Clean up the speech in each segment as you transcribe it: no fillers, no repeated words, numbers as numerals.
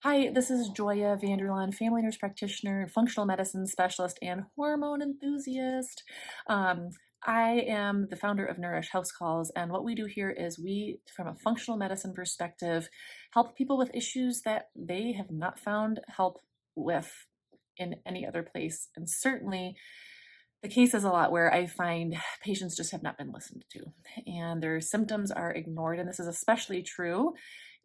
Hi, this is Joya Vanderlaan, family nurse practitioner, functional medicine specialist, and hormone enthusiast. Um, I am the founder of Nourish House Calls, and what we do here is we, from a functional medicine perspective, help people with issues that they have not found help with in any other place. And certainly, the case is a lot where I find patients just have not been listened to, and their symptoms are ignored. And this is especially true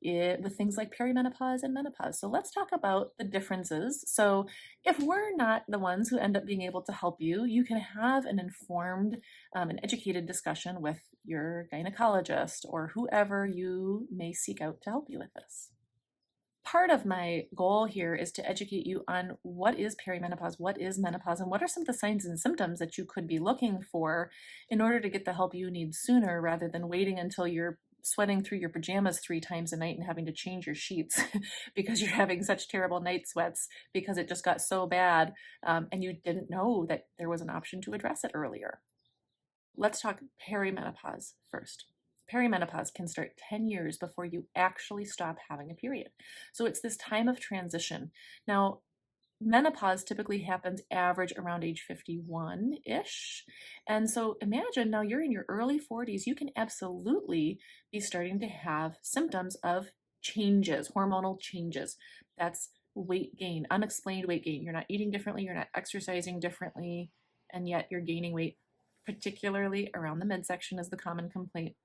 with things like perimenopause and menopause. So let's talk about the differences. So if we're not the ones who end up being able to help you, you can have an informed and educated discussion with your gynecologist or whoever you may seek out to help you with this. Part of my goal here is to educate you on what is perimenopause, what is menopause, and what are some of the signs and symptoms that you could be looking for in order to get the help you need sooner rather than waiting until you're sweating through your pajamas 3 times a night and having to change your sheets because you're having such terrible night sweats because it just got so bad and you didn't know that there was an option to address it earlier. Let's talk perimenopause first. Perimenopause can start 10 years before you actually stop having a period. So it's this time of transition. Now, menopause typically happens average around age 51-ish. And so imagine now you're in your early 40s, you can absolutely be starting to have symptoms of changes, hormonal changes. That's weight gain, unexplained weight gain. You're not eating differently, you're not exercising differently, and yet you're gaining weight, particularly around the midsection is the common complaint.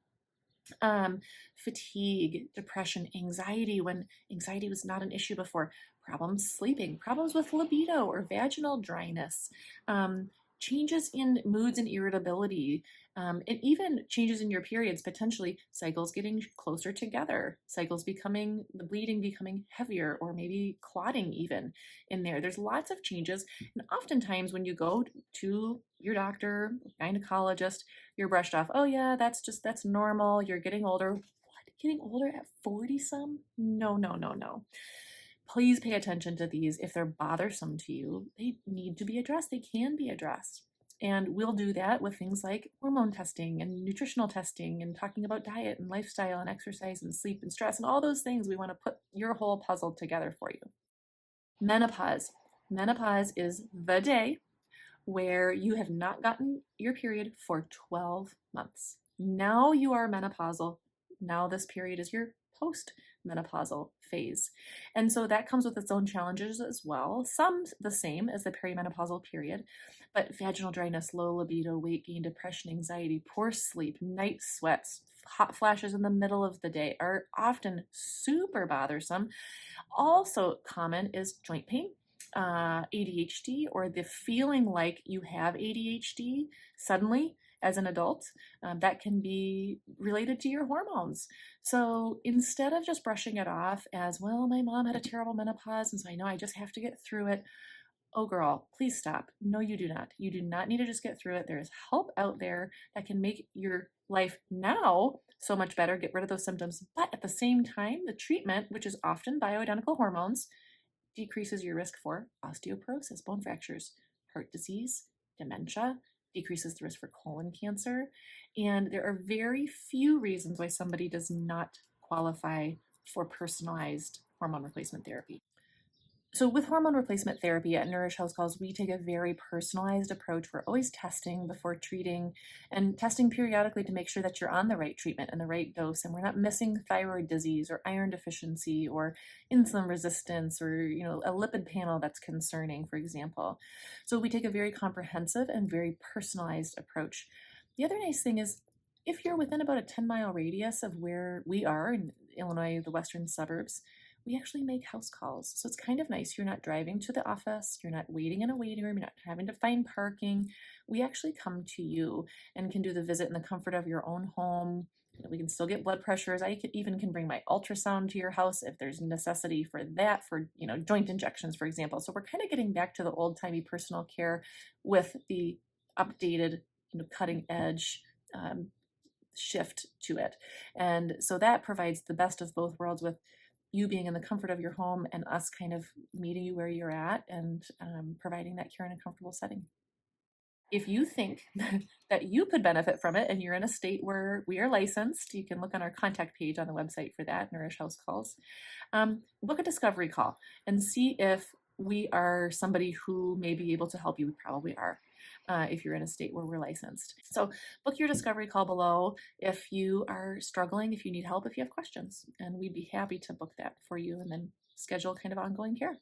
Fatigue, depression, anxiety when anxiety was not an issue before, problems sleeping, problems with libido or vaginal dryness, changes in moods and irritability, and even changes in your periods, potentially cycles getting closer together, cycles becoming, the bleeding becoming heavier, or maybe clotting even in there. There's lots of changes. And oftentimes when you go to your doctor, gynecologist, you're brushed off. Oh yeah, that's normal. You're getting older. What? Getting older at 40 some? No, no, no, no. Please pay attention to these. If they're bothersome to you, they need to be addressed. They can be addressed. And we'll do that with things like hormone testing and nutritional testing and talking about diet and lifestyle and exercise and sleep and stress and all those things. We want to put your whole puzzle together for you. Menopause. Menopause is the day where you have not gotten your period for 12 months. Now you are menopausal. Now this period is your post-menopausal phase. And so that comes with its own challenges as well. Some the same as the perimenopausal period, but vaginal dryness, low libido, weight gain, depression, anxiety, poor sleep, night sweats, hot flashes in the middle of the day are often super bothersome. Also common is joint pain, ADHD, or the feeling like you have ADHD suddenly as an adult. That can be related to your hormones. So instead of just brushing it off as, well, my mom had a terrible menopause, and so I know I just have to get through it. Oh, girl, please stop. No, you do not. You do not need to just get through it. There is help out there that can make your life now so much better, get rid of those symptoms. But at the same time, the treatment, which is often bioidentical hormones, decreases your risk for osteoporosis, bone fractures, heart disease, dementia, decreases the risk for colon cancer. And there are very few reasons why somebody does not qualify for personalized hormone replacement therapy. So with hormone replacement therapy at Nourish House Calls, we take a very personalized approach. We're always testing before treating and testing periodically to make sure that you're on the right treatment and the right dose, and we're not missing thyroid disease or iron deficiency or insulin resistance or a lipid panel that's concerning, for example. So we take a very comprehensive and very personalized approach. The other nice thing is if you're within about a 10-mile radius of where we are in Illinois, the western suburbs, we actually make house calls. So it's kind of nice. You're not driving to the office, you're not waiting in a waiting room, you're not having to find parking. We actually come to you and can do the visit in the comfort of your own home. We can still get blood pressures. I even can bring my ultrasound to your house if there's necessity for that, for joint injections, for example. So we're kind of getting back to the old-timey personal care with the updated, cutting edge shift to it. And so that provides the best of both worlds, with you being in the comfort of your home and us kind of meeting you where you're at and providing that care in a comfortable setting. If you think that you could benefit from it and you're in a state where we are licensed, you can look on our contact page on the website for that, Nourish House Calls. Book a discovery call and see if we are somebody who may be able to help you. We probably are. If you're in a state where we're licensed. So book your discovery call below if you are struggling, if you need help, if you have questions, and we'd be happy to book that for you and then schedule kind of ongoing care.